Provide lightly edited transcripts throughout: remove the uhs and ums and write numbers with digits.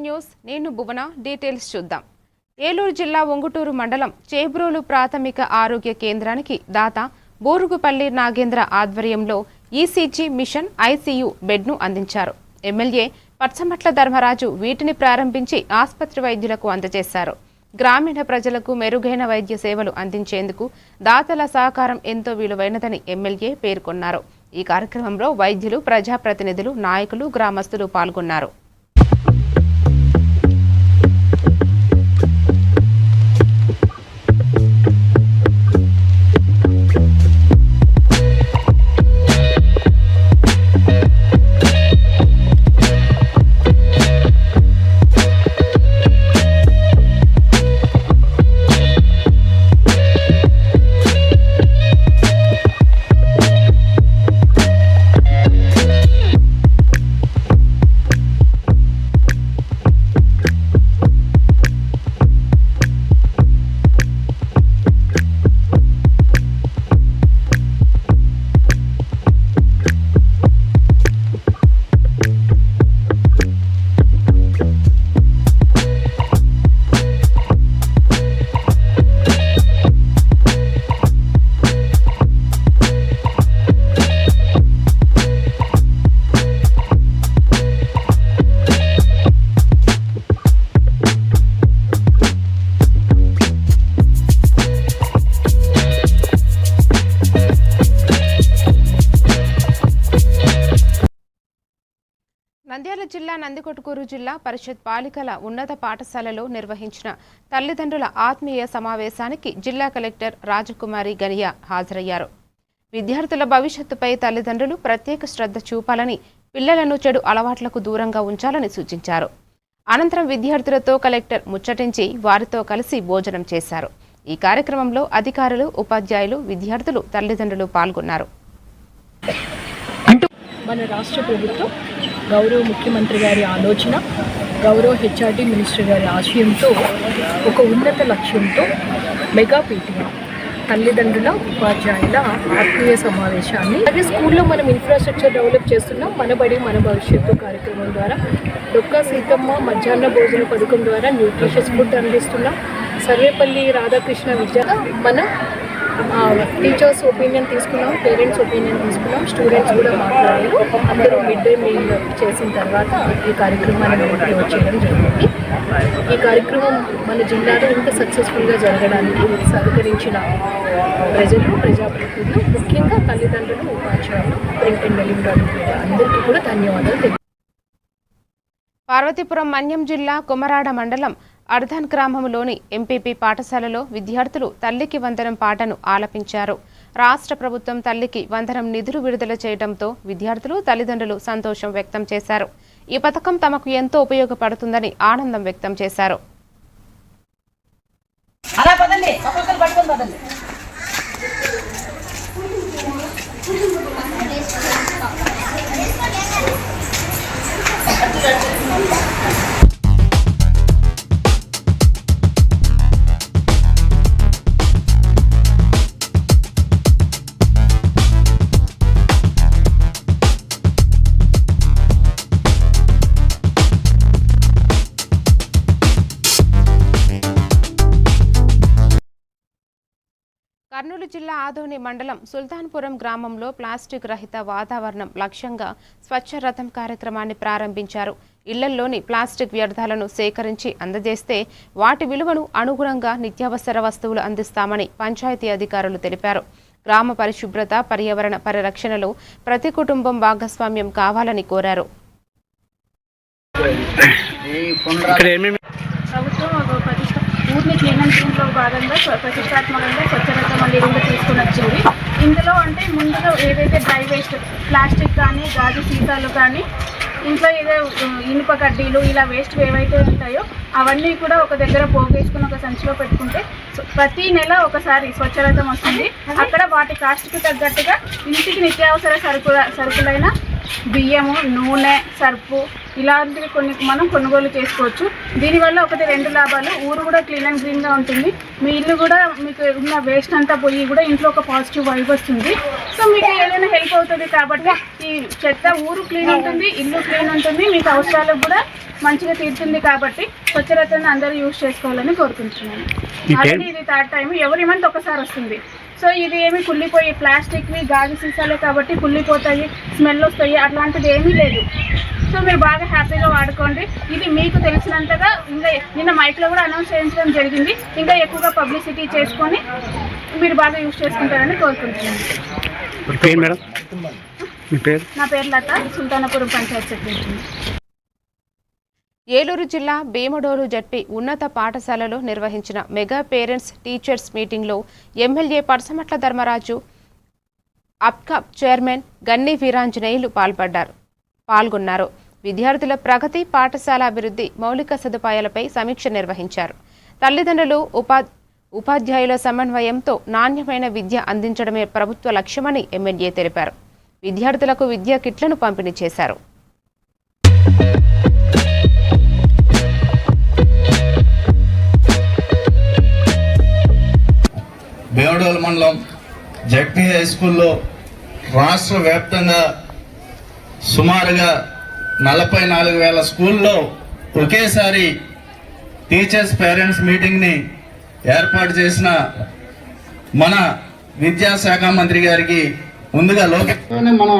News నేను భువన details చూద్దాం. ఏలూరు జిల్లా ఉంగుటూరు మండలం చేబ్రోలు ప్రాథమిక ఆరోగ్య కేంద్రానికి దాత బూరుగుపల్లి నాగేంద్ర ఆధ్వర్యంలో ఈసీజీ మిషన్ ఐసీయూ బెడ్ను అందించారు. ఎమ్మెల్యే పచ్చమట్ల ధర్మరాజు వీటిని ప్రారంభించి ఆసుపత్రి వైద్యులకు అందజేశారు. గ్రామీణ ప్రజలకు మెరుగైన వైద్య సేవలు అందించేందుకు దాతల సహకారం ఎంతో విలువైనదని ఎమ్మెల్యే పేర్కొన్నారు. ఈ కార్యక్రమంలో వైద్యులు, ప్రజాప్రతినిధులు, నాయకులు, గ్రామస్తులు పాల్గొన్నారు. నంద్యాల జిల్లా నందికొట్కూరు జిల్లా పరిషత్ బాలికల ఉన్నత పాఠశాలలో నిర్వహించిన తల్లిదండ్రుల ఆత్మీయ సమావేశానికి జిల్లా కలెక్టర్ రాజకుమారి గనియా హాజరయ్యారు. విద్యార్థుల భవిష్యత్తుపై తల్లిదండ్రులు ప్రత్యేక శ్రద్ధ చూపాలని, పిల్లలను చెడు అలవాట్లకు దూరంగా ఉంచాలని సూచించారు. అనంతరం విద్యార్థులతో కలెక్టర్ ముచ్చటించి వారితో కలిసి భోజనం చేశారు. ఈ కార్యక్రమంలో అధికారులు, ఉపాధ్యాయులు, విద్యార్థులు, తల్లిదండ్రులు పాల్గొన్నారు. మన రాష్ట్ర ప్రభుత్వం గౌరవ ముఖ్యమంత్రి గారి ఆలోచన, గౌరవ హెచ్ఆర్డీ మినిస్టర్ గారి ఆశయంతో ఒక ఉన్నత లక్ష్యంతో మెగా పీటీఎం తల్లిదండ్రుల, ఉపాధ్యాయుల ఆత్మీయ సమావేశాన్ని, అలాగే స్కూల్లో మనం ఇన్ఫ్రాస్ట్రక్చర్ డెవలప్ చేస్తున్నాం. మన బడి మన భవిష్యత్తు కార్యక్రమం ద్వారా డొక్కా సీతమ్మ మధ్యాహ్న భోజన పథకం ద్వారా న్యూట్రిషియస్ ఫుడ్ అందిస్తున్నాం. సర్వేపల్లి రాధాకృష్ణ విద్య మన టీచర్స్ ఒపీనియన్ తీసుకున్నాం, పేరెంట్స్ ఒపీనియన్ తీసుకున్నాం, స్టూడెంట్స్ కూడా మాట్లాడారు. అందరూ మిడ్ డే మీల్ చేసిన తర్వాత ఈ కార్యక్రమాన్ని చేయడం జరిగింది. ఈ కార్యక్రమం మన జిల్లాలో ఇంత సక్సెస్ఫుల్గా జరగడానికి సహకరించిన ప్రజలు, ప్రజాప్రతినిధులు, ముఖ్యంగా తల్లిదండ్రులు, ఉపాధ్యాయులు, ప్రింట్ అండ్ ఎలక్ట్రానిక్ అందరికీ కూడా ధన్యవాదాలు. పార్వతీపురం మన్యం జిల్లా కొమరాడ మండలం అర్ధన్ గ్రామంలోని ఎంపీపీ పాఠశాలలో విద్యార్థులు తల్లికి వందనం పాటను ఆలపించారు. రాష్ట్ర ప్రభుత్వం తల్లికి వందనం నిధులు విడుదల చేయడంతో విద్యార్థులు, తల్లిదండ్రులు సంతోషం వ్యక్తం చేశారు. ఈ పథకం తమకు ఎంతో ఉపయోగపడుతుందని ఆనందం వ్యక్తం చేశారు. కర్నూలు జిల్లా ఆదోని మండలం సుల్తాన్పురం గ్రామంలో ప్లాస్టిక్ రహిత వాతావరణం లక్ష్యంగా స్వచ్ఛ రథం కార్యక్రమాన్ని ప్రారంభించారు. ఇళ్లల్లోని ప్లాస్టిక్ వ్యర్థాలను సేకరించి అందజేస్తే వాటి విలువను అనుగుణంగా నిత్యావసర వస్తువులు అందిస్తామని పంచాయతీ అధికారులు తెలిపారు. గ్రామ పరిశుభ్రత, పర్యావరణ పరిరక్షణలో ప్రతి కుటుంబం భాగస్వామ్యం కావాలని కోరారు. ఊరిని క్లీన్ అండ్ క్లీన్లో భాగంగా ప్రతిష్టాత్మకంగా స్వచ్ఛరథం అనేది కూడా తీసుకుని వచ్చింది. ఇందులో అంటే ముందుగా ఏదైతే డ్రై వేస్ట్ ప్లాస్టిక్ కానీ, గాజు సీసాలు కానీ, ఇంట్లో ఏదో ఇనుప కడ్డీలు ఇలా వేస్ట్ ఏవైతే ఉంటాయో అవన్నీ కూడా ఒక దగ్గర పోగేసుకుని ఒక సంచిలో పెట్టుకుంటే ప్రతి నెల ఒకసారి స్వచ్ఛరథం వస్తుంది. అక్కడ వాటి కాస్ట్కి తగ్గట్టుగా ఇంటికి నిత్యావసర సరుకులైన బియ్యము, నూనె, సర్పు ఇలాంటివి కొన్ని మనం కొనుగోలు చేసుకోవచ్చు. దీనివల్ల ఒకటి 2 లాభాలు, ఊరు కూడా క్లీన్ అండ్ గ్రీన్గా ఉంటుంది. మీ ఇల్లు కూడా మీకు ఉన్న వేస్ట్ అంతా పోయి కూడా ఇంట్లో ఒక పాజిటివ్ వైబ్ వస్తుంది. సో మీకు ఏదైనా హెల్ప్ అవుతుంది కాబట్టి ఈ చెత్త ఊరు క్లీన్ ఉంటుంది, ఇల్లు క్లీన్ ఉంటుంది, మీకు అవసరాలకు కూడా మంచిగా తీరుతుంది. కాబట్టి స్వచ్ఛరత్నాన్ని అందరూ యూజ్ చేసుకోవాలని కోరుకుంటున్నాను. ఆల్రెడీ ఇది 3rd టైం, ఎవరి మంత్ ఒకసారి వస్తుంది. సో ఇది ఏమి కుళ్ళిపోయి ప్లాస్టిక్వి గాజు సీసాలే కాబట్టి కుళ్ళిపోతాయి, స్మెల్ వస్తాయి, అట్లాంటిది ఏమీ లేదు. సో మీరు బాగా హ్యాపీగా వాడుకోండి. ఇది మీకు తెలిసినంతగా ఇంకా నిన్న మైక్లో కూడా అనౌన్స్ చేయించడం జరిగింది. ఇంకా ఎక్కువగా పబ్లిసిటీ చేసుకొని మీరు బాగా యూజ్ చేసుకుంటారని కోరుకుంటున్నాను. నా పేరు లత, సుల్తానాపురం పంచాయత్ సెక్రటరీ. ఏలూరు జిల్లా భీమడోలు జడ్పీ ఉన్నత పాఠశాలలో నిర్వహించిన మెగా పేరెంట్స్ టీచర్స్ మీటింగ్లో ఎమ్మెల్యే పరసమట్ల ధర్మరాజు, అప్కాప్ చైర్మన్ గన్ని వీరాంజనేయులు పాల్గొన్నారు. విద్యార్థుల ప్రగతి, పాఠశాల అభివృద్ధి, మౌలిక సదుపాయాలపై సమీక్ష నిర్వహించారు. తల్లిదండ్రులు, ఉపాధ్యాయుల సమన్వయంతో నాణ్యమైన విద్య అందించడమే ప్రభుత్వ లక్ష్యమని ఎమ్మెల్యే తెలిపారు. విద్యార్థులకు విద్యా కిట్లను పంపిణీ చేశారు. భీమడోలు మండలం జడ్పీ హై స్కూల్లో రాష్ట్ర వ్యాప్తంగా సుమారుగా 44,000 స్కూల్లో ఒకేసారి టీచర్స్ పేరెంట్స్ మీటింగ్ని ఏర్పాటు చేసిన మన విద్యాశాఖ మంత్రి గారికి ముందుగా మనం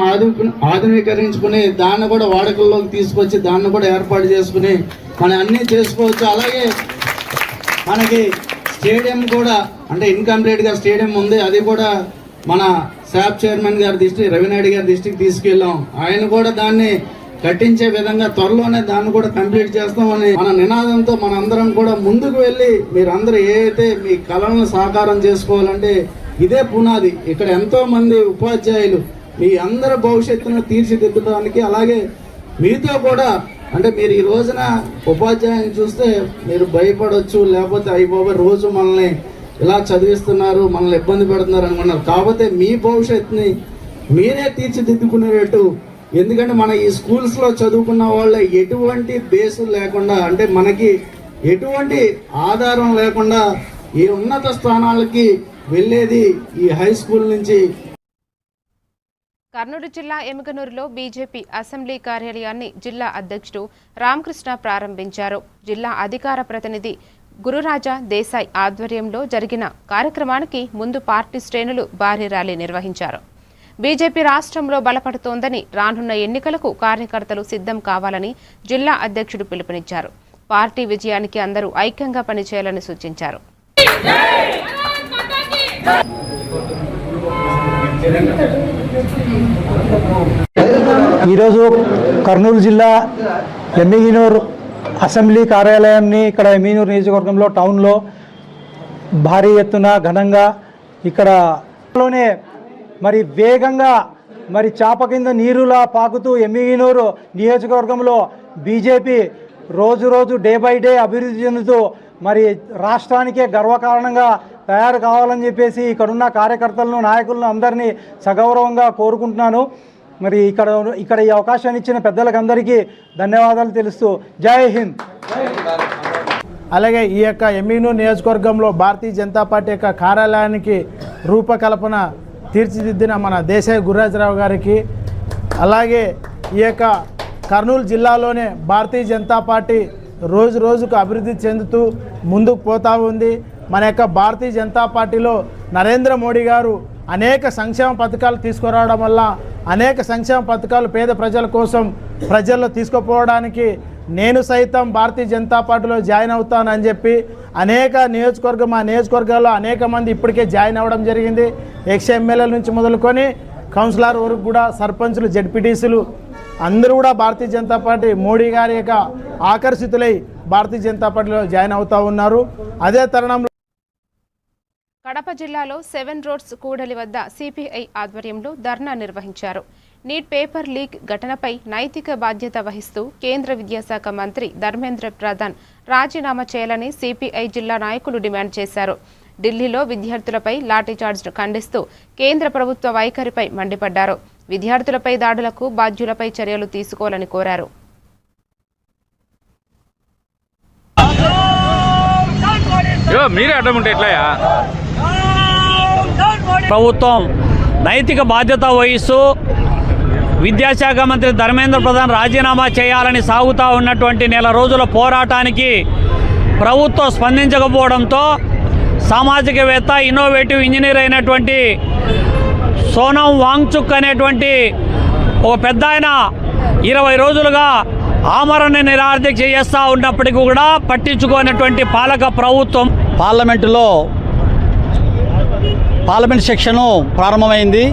ఆధునీకరించుకుని దాన్ని కూడా వాడుకల్లోకి తీసుకొచ్చి దాన్ని కూడా ఏర్పాటు చేసుకుని మనం అన్నీ చేసుకోవచ్చు. అలాగే మనకి స్టేడియం కూడా అంటే ఇన్కంప్లీట్గా స్టేడియం ఉంది, అది కూడా మన శాప్ చైర్మన్ గారి దృష్టికి, రవినాయుడు గారి దృష్టికి తీసుకెళ్ళాం. ఆయన కూడా దాన్ని కట్టించే విధంగా త్వరలోనే దాన్ని కూడా కంప్లీట్ చేస్తామని మన నినాదంతో మనందరం కూడా ముందుకు వెళ్ళి మీరందరూ ఏదైతే మీ కళలను సాకారం చేసుకోవాలంటే ఇదే పునాది. ఇక్కడ ఎంతో మంది ఉపాధ్యాయులు మీ అందరి భవిష్యత్తును తీర్చిదిద్దడానికి, అలాగే మీతో కూడా అంటే మీరు ఈ రోజున ఉపాధ్యాయుని చూస్తే మీరు భయపడవచ్చు, లేకపోతే అయిపోయి రోజు మనల్ని ఇలా చదివిస్తున్నారు, మనల్ని ఇబ్బంది పెడుతున్నారు అనుకున్నారు. కాకపోతే మీ భవిష్యత్తుని మీరే తీర్చిదిద్దుకునేటట్టు, ఎందుకంటే మన ఈ స్కూల్స్లో చదువుకున్న వాళ్ళ ఎటువంటి బేసు లేకుండా అంటే మనకి ఎటువంటి ఆధారం లేకుండా ఈ ఉన్నత స్థానాలకి వెళ్ళేది ఈ హై స్కూల్ నుంచి. కర్నూలు జిల్లా ఎమ్మిగనూరులో బీజేపీ అసెంబ్లీ కార్యాలయాన్ని జిల్లా అధ్యక్షుడు రామకృష్ణ ప్రారంభించారు. జిల్లా అధికార ప్రతినిధి గురురాజా దేశాయ్ ఆధ్వర్యంలో జరిగిన కార్యక్రమానికి ముందు పార్టీ శ్రేణులు భారీ ర్యాలీ నిర్వహించారు. బీజేపీ రాష్ట్రంలో బలపడుతోందని, రానున్న ఎన్నికలకు కార్యకర్తలు సిద్ధం కావాలని జిల్లా అధ్యక్షుడు పిలుపునిచ్చారు. పార్టీ విజయానికి అందరూ ఐక్యంగా పనిచేయాలని సూచించారు. ఈరోజు కర్నూలు జిల్లా ఎమ్మిగనూరు అసెంబ్లీ కార్యాలయాన్ని ఇక్కడ ఎమ్మిగనూరు నియోజకవర్గంలో టౌన్లో భారీ ఎత్తున ఘనంగా ఇక్కడలోనే మరి వేగంగా మరి చాప కింద నీరులా పాకుతూ ఎమ్మిగనూరు నియోజకవర్గంలో బీజేపీ రోజు డే బై డే అభివృద్ధి చెందుతూ మరి రాష్ట్రానికే గర్వకారణంగా తయారు కావాలని చెప్పేసి ఇక్కడున్న కార్యకర్తలను, నాయకులను అందరినీ సగౌరవంగా కోరుకుంటున్నాను. మరి ఇక్కడ ఈ అవకాశాన్ని ఇచ్చిన పెద్దలకు అందరికీ ధన్యవాదాలు తెలుస్తూ జై హింద్. అలాగే ఈ యొక్క ఎమ్మిగనూరు నియోజకవర్గంలో భారతీయ జనతా పార్టీ యొక్క కార్యాలయానికి రూపకల్పన తీర్చిదిద్దిన మన దేశాయ్ గురురాజరావు గారికి, అలాగే ఈ యొక్క కర్నూలు జిల్లాలోనే భారతీయ జనతా పార్టీ రోజుకు అభివృద్ధి చెందుతూ ముందుకు పోతూ ఉంది. మన యొక్క భారతీయ జనతా పార్టీలో నరేంద్ర మోడీ గారు అనేక సంక్షేమ పథకాలు తీసుకురావడం వల్ల అనేక సంక్షేమ పథకాలు పేద ప్రజల కోసం ప్రజల్లో తీసుకుపోవడానికి నేను సైతం భారతీయ జనతా పార్టీలో జాయిన్ అవుతానని చెప్పి అనేక నియోజకవర్గాల్లో అనేక మంది ఇప్పటికే జాయిన్ అవ్వడం జరిగింది. ఎక్స్ ఎమ్మెల్యేల నుంచి మొదలుకొని కౌన్సిలర్ వరకు కూడా, సర్పంచులు, జెడ్పీటీసీలు అందరూ కూడా భారతీయ జనతా పార్టీ మోడీ గారి యొక్క ఆకర్షితులై భారతీయ జనతా పార్టీలో జాయిన్ అవుతూ ఉన్నారు. అదే తరుణంలో కడప జిల్లాలో 7 రోడ్స్ కూడలి వద్ద సిపిఐ ఆధ్వర్యంలో ధర్నా నిర్వహించారు. నీట్ పేపర్ లీక్ ఘటనపై నైతిక బాధ్యత వహిస్తూ కేంద్ర విద్యాశాఖ మంత్రి ధర్మేంద్ర ప్రధాన్ రాజీనామా చేయాలని సిపిఐ జిల్లా నాయకులు డిమాండ్ చేశారు. ఢిల్లీలో విద్యార్థులపై లాఠీచార్జ్ను ఖండిస్తూ కేంద్ర ప్రభుత్వ వైఖరిపై మండిపడ్డారు. విద్యార్థులపై దాడులకు బాధ్యులపై చర్యలు తీసుకోవాలని కోరారు. ప్రభుత్వం నైతిక బాధ్యత వహిస్తూ విద్యాశాఖ మంత్రి ధర్మేంద్ర ప్రధాన్ రాజీనామా చేయాలని సాగుతూ ఉన్నటువంటి నెల రోజుల పోరాటానికి ప్రభుత్వం స్పందించకపోవడంతో సామాజికవేత్త ఇన్నోవేటివ్ ఇంజనీర్ అయినటువంటి సోనం వాంగ్చుక్ అనేటువంటి ఒక పెద్ద ఆయన 20 రోజులుగా ఆమరణ నిరాహారదీక్ష చేస్తూ ఉన్నప్పటికీ కూడా పట్టించుకోనటువంటి పాలక ప్రభుత్వం పార్లమెంట్ సెక్షను ప్రారంభమైంది.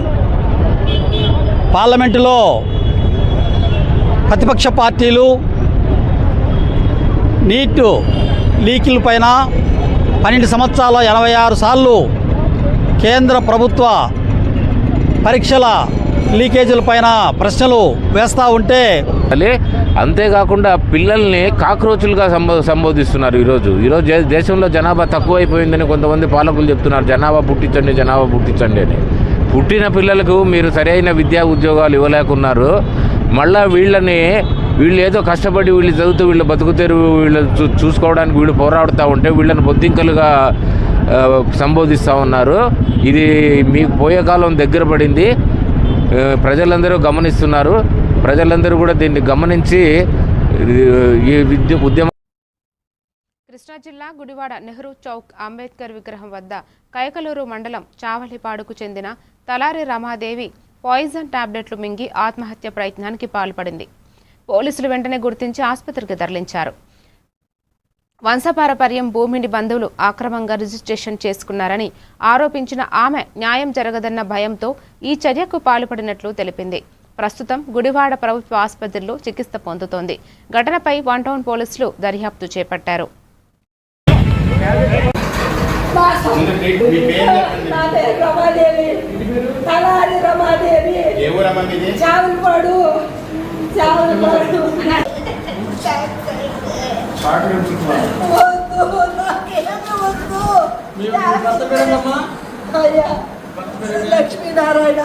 పార్లమెంటులో ప్రతిపక్ష పార్టీలు నీట్ లీకుల పైన 12 సంవత్సరాల 86 సార్లు కేంద్ర ప్రభుత్వ పరీక్షల లీకేజీల పైన ప్రశ్నలు వేస్తూ ఉంటే అంతేకాకుండా పిల్లల్ని కాక్రోచులుగా సంబోధిస్తున్నారు. ఈరోజు దేశంలో జనాభా తక్కువైపోయిందని కొంతమంది పాలకులు చెప్తున్నారు. జనాభా పుట్టించండి అని. పుట్టిన పిల్లలకు మీరు సరైన విద్యా ఉద్యోగాలు ఇవ్వలేకున్నారు. మళ్ళీ వీళ్ళు ఏదో కష్టపడి వీళ్ళు చదువుతూ వీళ్ళు బతుకుతారు వీళ్ళు చూసుకోవడానికి వీళ్ళు పోరాడుతూ ఉంటే వీళ్ళని బొద్దింకలుగా సంబోధిస్తూ ఉన్నారు. ఇది మీకు పోయే కాలం దగ్గర పడింది. ప్రజలందరూ గమనిస్తున్నారు. ప్రజలందరూ కూడా దీన్ని గమనించి ఈ ఉద్యమం. కృష్ణా జిల్లా గుడివాడ నెహ్రూ చౌక్ అంబేద్కర్ విగ్రహం వద్ద కైకలూరు మండలం చావలిపాడుకు చెందిన తలారి రమాదేవి పాయిజన్ టాబ్లెట్లు మింగి ఆత్మహత్య ప్రయత్నానికి పాల్పడింది. పోలీసులు వెంటనే గుర్తించి ఆసుపత్రికి తరలించారు. వంశపారపర్యం భూమిని బంధువులు అక్రమంగా రిజిస్ట్రేషన్ చేసుకున్నారని ఆరోపించిన ఆమె న్యాయం జరగదన్న భయంతో ఈ చర్యకు పాల్పడినట్లు తెలిపింది. ప్రస్తుతం గుడివాడ ప్రభుత్వ ఆసుపత్రిలో చికిత్స పొందుతోంది. ఘటనపై 1 టౌన్ పోలీసులు దర్యాప్తు చేపట్టారు. లక్ష్మీనారాయణ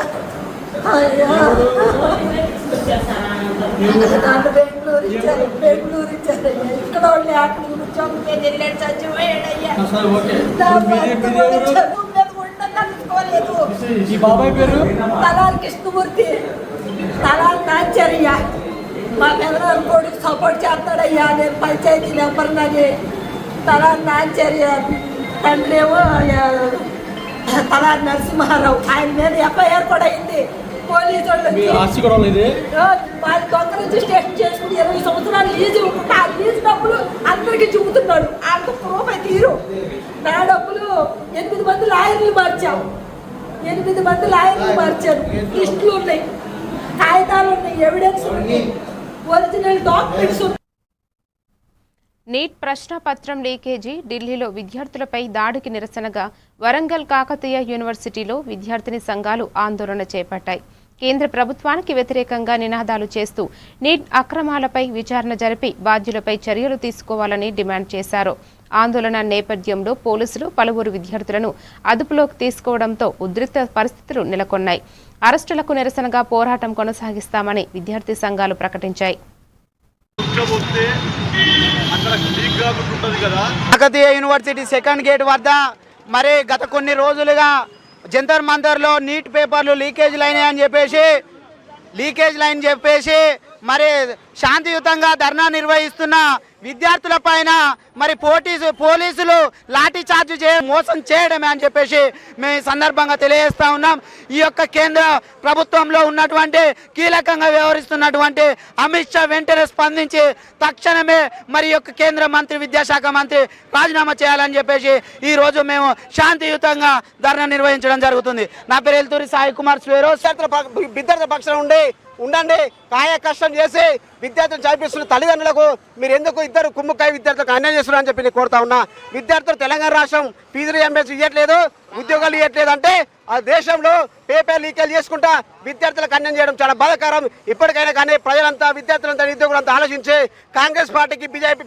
బెంగళూరు ఇచ్చారయ్యా. ఇక్కడ వాళ్ళు అక్కడ చంపేది చచ్చిపోయాడయ్యా. తలాల్ కృష్ణమూర్తి తలాల్ నాచారయ్యా. మా పెదనాన్న కొడుకు సపోర్ట్ చేస్తాడయ్యా. నేను పంచాయతీ నెంబర్నని తలాల్ నాచార్య తండ్రి ఏమో తలాల్ నరసింహారావు. ఆయన మీద FIR కూడా అయింది. పోలీసు వాళ్ళు దొంగ రిజిస్ట్రేషన్ చేసుకుని 20 సంవత్సరాలు లీజు ఆ లీజు డబ్బులు అందరికీ చూపుతున్నాడు. అంత ప్రూఫ్ అయితే తీరు. నా డబ్బులు 8 మంది లాయర్లు మార్చాము. 8 మంది లాయర్లు మార్చారు. లిస్టులు ఉన్నాయి, కాగితాలు ఉన్నాయి, ఎవిడెన్స్ ఉంది, ఒరిజినల్ డాక్యుమెంట్స్ ఉన్నాయి. నీట్ ప్రశ్నపత్రం లీకేజీ ఢిల్లీలో విద్యార్థులపై దాడికి నిరసనగా వరంగల్ కాకతీయ యూనివర్సిటీలో విద్యార్థిని సంఘాలు ఆందోళన చేపట్టాయి. కేంద్ర ప్రభుత్వానికి వ్యతిరేకంగా నినాదాలు చేస్తూ నీట్ అక్రమాలపై విచారణ జరిపి బాధ్యులపై చర్యలు తీసుకోవాలని డిమాండ్ చేశారు. ఆందోళన నేపథ్యంలో పోలీసులు పలువురు విద్యార్థులను అదుపులోకి తీసుకోవడంతో ఉద్రిక్త పరిస్థితులు నెలకొన్నాయి. అరెస్టులకు నిరసనగా పోరాటం కొనసాగిస్తామని విద్యార్థి సంఘాలు ప్రకటించాయి. కాకతీయ యూనివర్సిటీ సెకండ్ గేట్ వద్ద మరి గత కొన్ని రోజులుగా జంతర్ మంతర్లో నీట్ పేపర్లు లీకేజ్ అయినాయని చెప్పేసి మరి శాంతియుతంగా ధర్నా నిర్వహిస్తున్న విద్యార్థుల పైన మరి పోలీసులు లాఠీ చార్జ్ మోసం చేయడమే అని చెప్పేసి మేము ఈ సందర్భంగా తెలియజేస్తా ఉన్నాం. ఈ యొక్క కేంద్ర ప్రభుత్వంలో ఉన్నటువంటి కీలకంగా వ్యవహరిస్తున్నటువంటి అమిత్ షా వెంటనే స్పందించి తక్షణమే మరి యొక్క కేంద్ర మంత్రి విద్యాశాఖ మంత్రి రాజీనామా చేయాలని చెప్పేసి ఈ రోజు మేము శాంతియుతంగా ధర్నా నిర్వహించడం జరుగుతుంది. నా పేరు ఎల్తూరి సాయి కుమార్ స్వేరో. విద్యార్థుల పక్షాన ఉండండి, కాయ కష్టం చేసి విద్యార్థులు చదివిస్తున్న తల్లిదండ్రులకు మీరు ఎందుకు ఇద్దరు కుమ్ముకాయ విద్యార్థులకు అన్యాయం చేస్తున్నారని చెప్పి నేను కోరుతా ఉన్నా. విద్యార్థులు తెలంగాణ రాష్ట్రం ఫీజు రీయింబర్స్మెంట్ ఇవ్వట్లేదు, ఉద్యోగాలు ఇవ్వట్లేదు అంటే ఆ దేశంలో పేపర్ లీకేజ్ చేసుకుంటా విద్యార్థులకు అన్యాయం చేయడం చాలా బాధాకరం. ఇప్పటికైనా కానీ ప్రజలంతా, విద్యార్థులంతా, నిరుద్యోగులంతా ఆలోచించి కాంగ్రెస్ పార్టీకి, బీజేపీ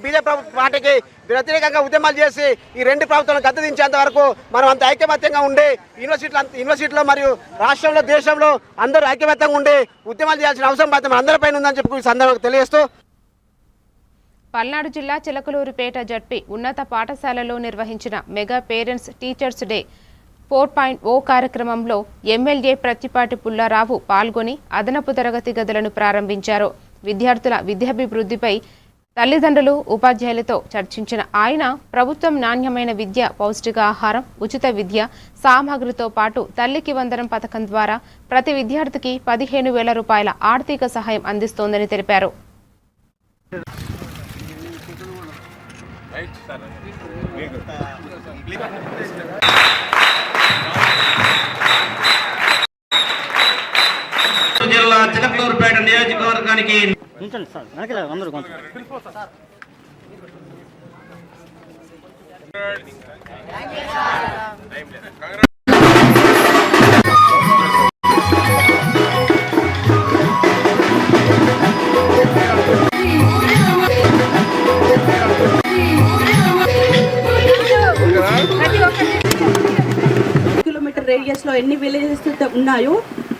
పార్టీకి వ్యతిరేకంగా ఉద్యమాలు చేసి ఈ రెండు ప్రభుత్వాలను గద్దెదించేంత వరకు మనం అంత ఐకమత్యంగా ఉండి యూనివర్సిటీలో మరియు రాష్ట్రంలో, దేశంలో అందరూ ఐకమత్యంగా ఉండి ఉద్యమాలు చేయాల్సిన అవసరం బాధ్యత అందరిపైన ఉందని చెప్పి ఈ సందర్భంగా తెలియజేస్తూ, పల్నాడు జిల్లా చిలకలూరుపేట జడ్పీ ఉన్నత పాఠశాలలో నిర్వహించిన మెగా పేరెంట్స్ టీచర్స్ డే 4.0 కార్యక్రమంలో ఎమ్మెల్యే ప్రత్తిపాటి పుల్లారావు పాల్గొని అదనపు తరగతి గదులను ప్రారంభించారు. విద్యార్థుల విద్యాభివృద్ధిపై తల్లిదండ్రులు, ఉపాధ్యాయులతో చర్చించిన ఆయన ప్రభుత్వం నాణ్యమైన విద్య, పౌష్టికాహారం, ఉచిత విద్య సామగ్రితో పాటు తల్లికి వందనం పథకం ద్వారా ప్రతి విద్యార్థికి 15,000 రూపాయల ఆర్థిక సహాయం అందిస్తోందని తెలిపారు. జిల్లా చిలకలూరుపేట నియోజకవర్గానికి కిలోమీటర్ రేడియస్ లో ఎన్ని విలేజెస్ ఉన్నాయో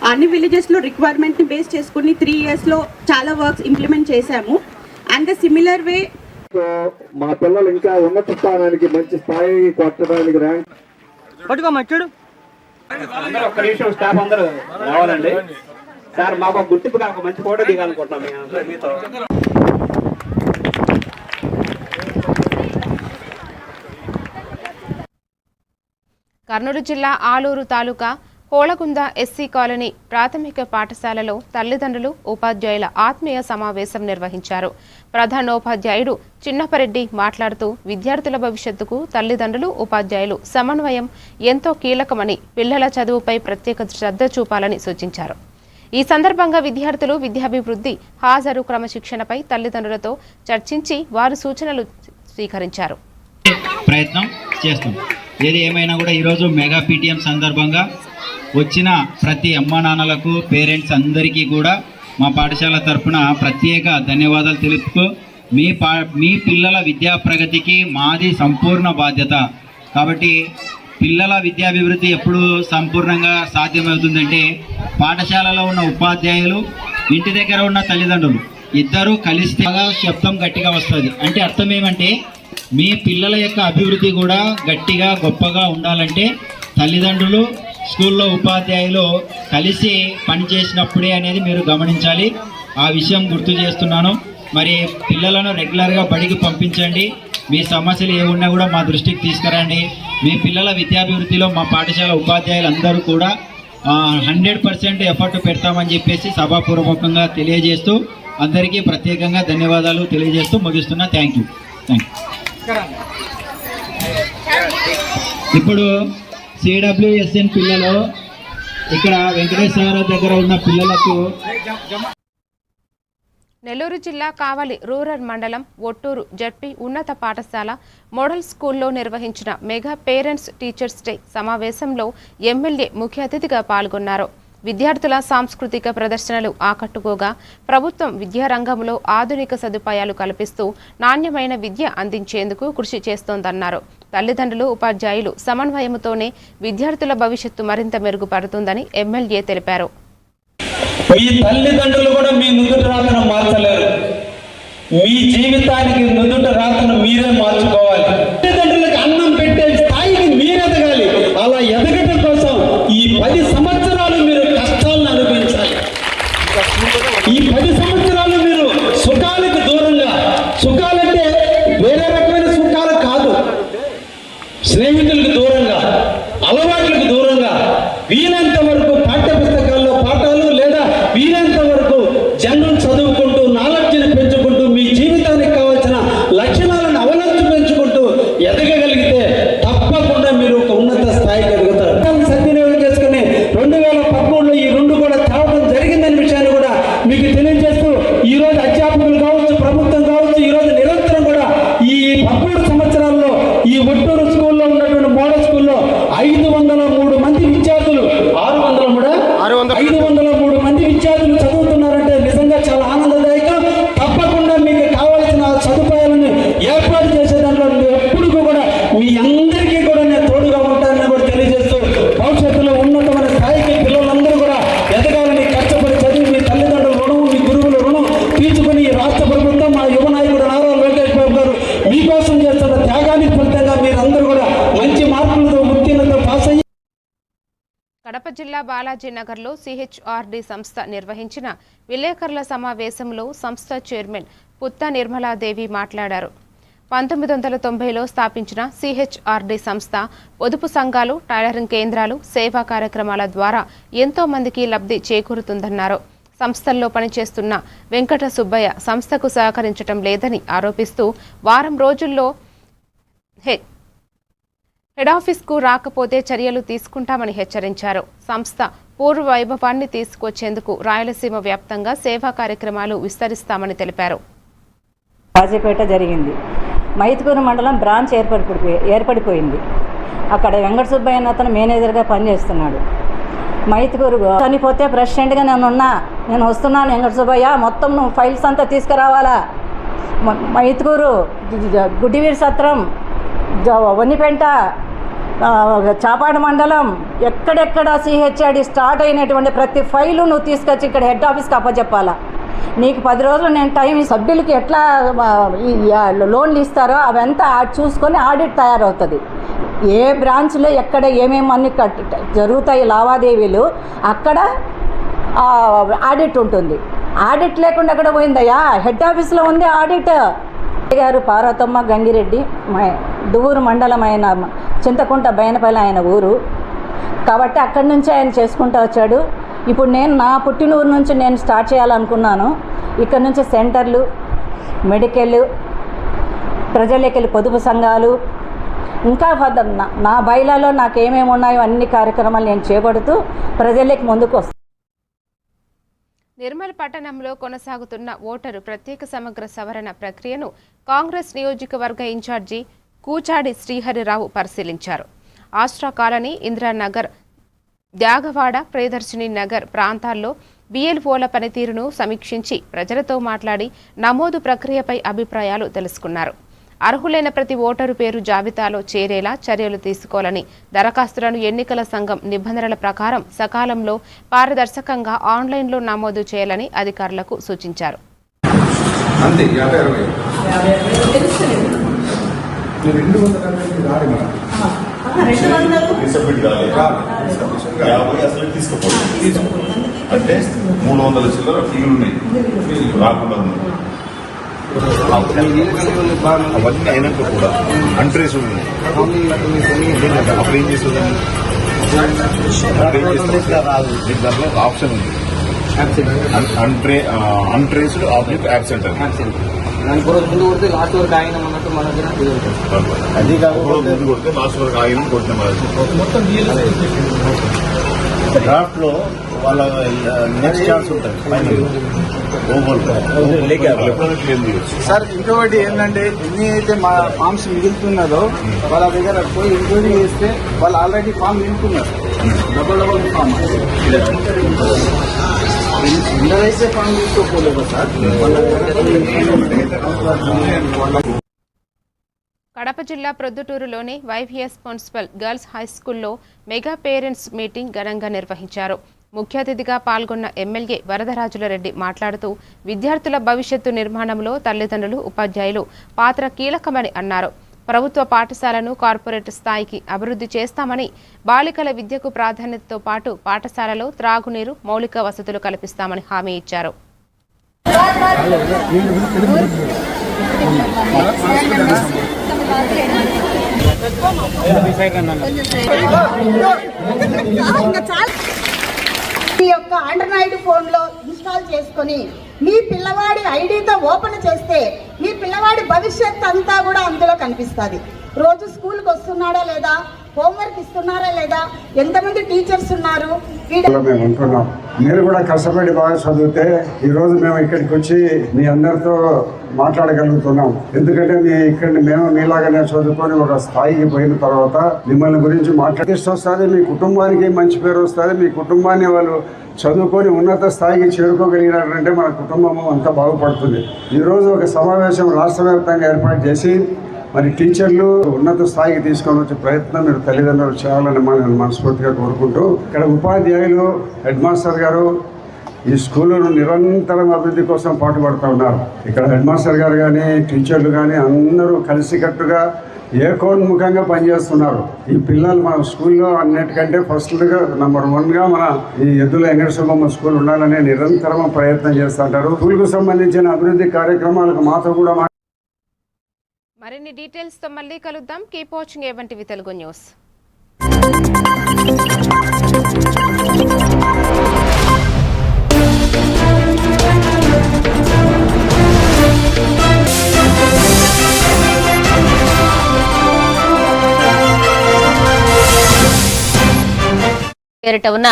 అన్ని విలేజెస్ లో రిక్వైర్మెంట్ ని బేస్ చేసుకుని 3 years లో చాలా వర్క్స్ ఇంప్లిమెంట్ చేశాము. అండ్ సిమిలర్ వే మా పిల్లలు ఇంకా ఉన్నత స్థానానికి, మంచి స్థాయి కొట్టడానికి ర్యాంక్ పట్టుకోమచ్చుడు ఒక్క నిమిషం స్టాఫ్ అందరూ రావాలండి. సార్ మాకు ఒక గుర్తింపుగా ఒక మంచి ఫోటో దిగాలనుకుంటున్నాం మీతో. కర్నూలు జిల్లా ఆలూరు తాలూకా హోళగుంద ఎస్సీ కాలనీ ప్రాథమిక పాఠశాలలో తల్లిదండ్రులు, ఉపాధ్యాయుల ఆత్మీయ సమావేశం నిర్వహించారు. ప్రధానోపాధ్యాయుడు చిన్నపరెడ్డి మాట్లాడుతూ విద్యార్థుల భవిష్యత్తుకు తల్లిదండ్రులు, ఉపాధ్యాయులు సమన్వయం ఎంతో కీలకమని, పిల్లల చదువుపై ప్రత్యేక శ్రద్ధ చూపాలని సూచించారు. ఈ సందర్భంగా విద్యార్థులు విద్యాభివృద్ధి, హాజరు, క్రమశిక్షణపై తల్లిదండ్రులతో చర్చించి వారి సూచనలు స్వీకరించారు. ప్రయత్నం చేస్తాం. ఏది ఏమైనా కూడా ఈరోజు మెగా పీటీఎం సందర్భంగా వచ్చిన ప్రతి అమ్మా నాన్నలకు, పేరెంట్స్ అందరికీ కూడా మా పాఠశాల తరఫున ప్రత్యేక ధన్యవాదాలు తెలుపుతూ, మీ పిల్లల విద్యా ప్రగతికి మాది సంపూర్ణ బాధ్యత. కాబట్టి పిల్లల విద్యాభివృద్ధి ఎప్పుడు సంపూర్ణంగా సాధ్యమవుతుందంటే పాఠశాలలో ఉన్న ఉపాధ్యాయులు, ఇంటి దగ్గర ఉన్న తల్లిదండ్రులు ఇద్దరూ కలిస్తే శబ్దం గట్టిగా వస్తుంది. అంటే అర్థం ఏమంటే మీ పిల్లల యొక్క అభివృద్ధి కూడా గట్టిగా, గొప్పగా ఉండాలంటే తల్లిదండ్రులు, స్కూల్లో ఉపాధ్యాయులు కలిసి పనిచేసినప్పుడే అనేది మీరు గమనించాలి. ఆ విషయం గుర్తు చేస్తున్నాను. మరి పిల్లలను రెగ్యులర్గా బడికి పంపించండి. మీ సమస్యలు ఏమున్నా కూడా మా దృష్టికి తీసుకురండి. మీ పిల్లల విద్యాభివృద్ధిలో మా పాఠశాల ఉపాధ్యాయులు అందరూ కూడా 100% ఎఫర్ట్ పెడతామని చెప్పేసి సభాపూర్వకంగా తెలియజేస్తూ అందరికీ ప్రత్యేకంగా ధన్యవాదాలు తెలియజేస్తూ ముగిస్తున్నా. Thank you. ఇప్పుడు సిడబ్ల్యూఎస్ఎన్ పిల్లలు ఇక్కడ వెంకటేశ్వర దగ్గర ఉన్న పిల్లలకు నెల్లూరు జిల్లా కావలి రూరల్ మండలం ఒట్టూరు జడ్పీ ఉన్నత పాఠశాల మోడల్ స్కూల్లో నిర్వహించిన మెగా పేరెంట్స్ టీచర్స్ డే సమావేశంలో ఎమ్మెల్యే ముఖ్య అతిథిగా పాల్గొన్నారు. విద్యార్థుల సాంస్కృతిక ప్రదర్శనలు ఆకట్టుకోగా ప్రభుత్వం విద్యారంగంలో ఆధునిక సదుపాయాలు కల్పిస్తూ నాణ్యమైన విద్య అందించేందుకు కృషి చేస్తోందన్నారు. తల్లిదండ్రులు, ఉపాధ్యాయులు సమన్వయంతోనే విద్యార్థుల భవిష్యత్తు మరింత మెరుగుపడుతుందని ఎమ్మెల్యే తెలిపారు. మీ తల్లిదండ్రులు కూడా మీ నుదుట రాతను మార్చలేరు. మీ జీవితానికి నుదుట రాతను మీరే మార్చుకోవాలి. తల్లిదండ్రులకు అన్నం పెట్టే స్థాయికి మీరు ఎదగాలి. అలా ఎదగడం కోసం ఈ 10 సంవత్సరాలు మీరు కష్టాలను అనుభవించాలి. ఈ 10 సంవత్సరాలు మీరు సుఖాలకు దూరంగా, సుఖాలంటే వేరే రకమైన సుఖాలు కాదు, స్నేహితులకు దూరంగా, అలవాట్లకు దూరంగా, వీలంత వరకు పాఠ్య పుస్తకాల్లో పాఠాలు లేదా వీలంత వరకు జనరల్ చదువుకుంటూ, నాలెడ్జ్ని పెంచుకుంటూ, మీ జీవితానికి కావాల్సిన లక్షణాలను అవలంబి పెంచుకుంటూ ఎదగగలిగితే తప్పకుండా మీరు ఒక ఉన్నత స్థాయికి ఎదుగుతారు. సద్వినియోగం చేసుకుని 2013లో ఈ 2 కూడా తేవడం జరిగిందనే విషయాన్ని కూడా మీకు తెలియజేస్తూ, ఈరోజు అధ్యాపకులు కావచ్చు, ప్రభుత్వం కావచ్చు, ఈరోజు నిరంతరం కూడా ఈ 13 సంవత్సరాల్లో ఈ ఒట్టూరు స్కూల్లో ఉన్నటువంటి మోడల్ స్కూల్లో 503 మంది విద్యార్థులు జిల్లా బాలాజీ నగర్లో సిహెచ్ఆర్డి సంస్థ నిర్వహించిన విలేకరుల సమావేశంలో సంస్థ చైర్మన్ పుత్త నిర్మలాదేవి మాట్లాడారు. 1990లో స్థాపించిన సిహెచ్ఆర్డి సంస్థ పొదుపు సంఘాలు, టైలరింగ్ కేంద్రాలు, సేవా కార్యక్రమాల ద్వారా ఎంతో మందికి లబ్ధి చేకూరుతుందన్నారు. సంస్థల్లో పనిచేస్తున్న వెంకట సుబ్బయ్య సంస్థకు సహకరించడం లేదని ఆరోపిస్తూ వారం రోజుల్లో హెడ్ ఆఫీస్కు రాకపోతే చర్యలు తీసుకుంటామని హెచ్చరించారు. సంస్థ పూర్వ వైభవాన్ని తీసుకొచ్చేందుకు రాయలసీమ వ్యాప్తంగా సేవా కార్యక్రమాలు విస్తరిస్తామని తెలిపారు. రాజపేట జరిగింది. మైతుకూరు మండలం బ్రాంచ్ ఏర్పడిపోయింది. అక్కడ వెంకట సుబ్బయ్య అన్న అతను మేనేజర్గా పనిచేస్తున్నాడు. మైతుకూరు చనిపోతే ప్రెసిడెంట్గా నేను వస్తున్నాను వెంకట సుబ్బయ్య, మొత్తం నువ్వు ఫైల్స్ అంతా తీసుకురావాలా. మైతుకూరు, గుడ్డివీర్ సత్రం, వన్నిపెంట, చాపాడు మండలం, ఎక్కడెక్కడ సిహెచ్ఆర్డి స్టార్ట్ అయినటువంటి ప్రతి ఫైలు నువ్వు తీసుకొచ్చి ఇక్కడ హెడ్ ఆఫీస్కి అప్పచెప్పాలా. నీకు 10 రోజులు నేను టైం, సభ్యులకి ఎట్లా లోన్లు ఇస్తారో అవంతా చూసుకొని ఆడిట్ తయారవుతుంది. ఏ బ్రాంచ్లో ఎక్కడ ఏమేమి అన్ని జరుగుతాయి లావాదేవీలు, అక్కడ ఆడిట్ ఉంటుంది. ఆడిట్ లేకుండా అక్కడ పోయిందయ్యా, హెడ్ ఆఫీస్లో ఉంది ఆడిట్. గారు పార్వతమ్మ గంగిరెడ్డి, దువ్వూరు మండలం ఆయన చింతకుంట బైనపల్లి ఆయన ఊరు కాబట్టి అక్కడి నుంచి ఆయన చేసుకుంటూ వచ్చాడు. ఇప్పుడు నేను నా పుట్టినూరు నుంచి నేను స్టార్ట్ చేయాలనుకున్నాను. ఇక్కడ నుంచి సెంటర్లు, మెడికల్, ప్రజలకెళ్ళి పొదుపు సంఘాలు, ఇంకా నా బయలాలో నాకు ఏమేమి ఉన్నాయో అన్ని కార్యక్రమాలు నేను చేపడుతూ ప్రజలకి ముందుకు వస్తాను. నిర్మల్ పట్టణంలో కొనసాగుతున్న ఓటరు ప్రత్యేక సమగ్ర సవరణ ప్రక్రియను కాంగ్రెస్ నియోజకవర్గ ఇన్ఛార్జి కూచాడి శ్రీహరిరావు పరిశీలించారు. ఆస్ట్రా కాలనీ, ఇందిరానగర్, త్యాగవాడ, ప్రియదర్శిని నగర్ ప్రాంతాల్లో బిఎల్ఓల పనితీరును సమీక్షించి ప్రజలతో మాట్లాడి నమోదు ప్రక్రియపై అభిప్రాయాలు తెలుసుకున్నారు. అర్హులైన ప్రతి ఓటరు పేరు జాబితాలో చేరేలా చర్యలు తీసుకోవాలని, దరఖాస్తులను ఎన్నికల సంఘం నిబంధనల ప్రకారం సకాలంలో పారదర్శకంగా ఆన్లైన్లో నమోదు చేయాలని అధికారులకు సూచించారు. అంటే 300 చిల్లర ఫీలు ఉన్నాయి రాకుండా అవన్నీ అయినాక కూడా అంట్రేస్ ఉన్నాయి. అప్పుడు ఏం చేస్తుంది, మీకు దాంట్లో ఒక ఆప్షన్ ఉంది, అన్ట్రేస్డ్ ఆబ్జెక్ట్ యాబ్సెంట్ అని. అది కాకుండా ముందు కొడితే లాస్ట్ వరకు ఆగిన కొట్టిన డ్రాఫ్ట్ లో వాళ్ళ నెక్స్ట్ ఛాన్స్ ఉంటుంది. సార్ ఇంకొకటి ఏంటంటే, ఎన్ని అయితే మా ఫామ్స్ మిగులుతున్నదో వాళ్ళ దగ్గర పోయి ఇంక్వైరీ చేస్తే వాళ్ళు ఆల్రెడీ ఫామ్ నింపుతున్నారు. డబుల్ ఫామ్ ఇందరైతే ఫామ్ తీసుకోలేదు సార్. కడప జిల్లా ప్రొద్దుటూరులోని వైవిఎస్ మున్సిపల్ గర్ల్స్ హై స్కూల్లో మెగా పేరెంట్స్ మీటింగ్ ఘనంగా నిర్వహించారు. ముఖ్య అతిథిగా పాల్గొన్న ఎమ్మెల్యే వరదరాజులరెడ్డి మాట్లాడుతూ విద్యార్థుల భవిష్యత్తు నిర్మాణంలో తల్లిదండ్రులు, ఉపాధ్యాయులు పాత్ర కీలకమని అన్నారు. ప్రభుత్వ పాఠశాలను కార్పొరేట్ స్థాయికి అభివృద్ధి చేస్తామని, బాలికల విద్యకు ప్రాధాన్యతతో పాటు పాఠశాలలో త్రాగునీరు, మౌలిక వసతులు కల్పిస్తామని హామీ ఇచ్చారు. మీ యొక్క ఆండ్రాయిడ్ ఫోన్లో ఇన్స్టాల్ చేసుకొని మీ పిల్లవాడి ఐడితో ఓపెన్ చేస్తే మీ పిల్లవాడి భవిష్యత్ అంతా కూడా అందులో కనిపిస్తుంది. రోజు స్కూల్కి వస్తున్నాడా లేదా, హోంవర్క్ ఇస్తున్నారా లేదా, ఎంతమంది టీచర్స్ ఉన్నారు. మేము ఉంటున్నాం. మీరు కూడా కష్టపడి బాగా చదివితే ఈరోజు మేము ఇక్కడికి వచ్చి మీ అందరితో మాట్లాడగలుగుతున్నాం. ఎందుకంటే మేము మీలాగానే చదువుకొని ఒక స్థాయికి పోయిన తర్వాత మిమ్మల్ని గురించి వస్తుంది, మీ కుటుంబానికి మంచి పేరు వస్తుంది. మీ కుటుంబాన్ని వాళ్ళు చదువుకొని ఉన్నత స్థాయికి చేరుకోగలిగినారంటే మన కుటుంబము అంతా బాగుపడుతుంది. ఈరోజు ఒక సమావేశం రాష్ట్ర వ్యాప్తంగా ఏర్పాటు చేసి మరి టీచర్లు ఉన్నత స్థాయికి తీసుకొని వచ్చే ప్రయత్నం మీరు తల్లిదండ్రులు చేయాలని నేను మనస్ఫూర్తిగా కోరుకుంటూ, ఇక్కడ ఉపాధ్యాయులు, హెడ్ మాస్టర్ గారు ఈ స్కూళ్ళను నిరంతరం అభివృద్ధి కోసం పాటుపడుతూ ఉన్నారు. ఇక్కడ హెడ్ మాస్టర్ గారు కానీ, టీచర్లు కానీ అందరూ కలిసికట్టుగా ఏకోన్ముఖంగా పనిచేస్తున్నారు. ఈ పిల్లలు మన స్కూల్లో అన్నిటికంటే ఫస్ట్గా నంబర్ 1గా మన ఈ ఎద్దుల వెంకట సుబ్బమ్మ స్కూల్ ఉండాలనే నిరంతరం ప్రయత్నం చేస్తుంటారు. స్కూల్కు సంబంధించిన అభివృద్ధి కార్యక్రమాలకు మాతో కూడా మరిన్ని డీటెయిల్స్ తో మళ్ళీ కలుద్దాం. కీప్ వాచింగ్ ఏవంటివి తెలుగు న్యూస్. పేరిట ఉన్న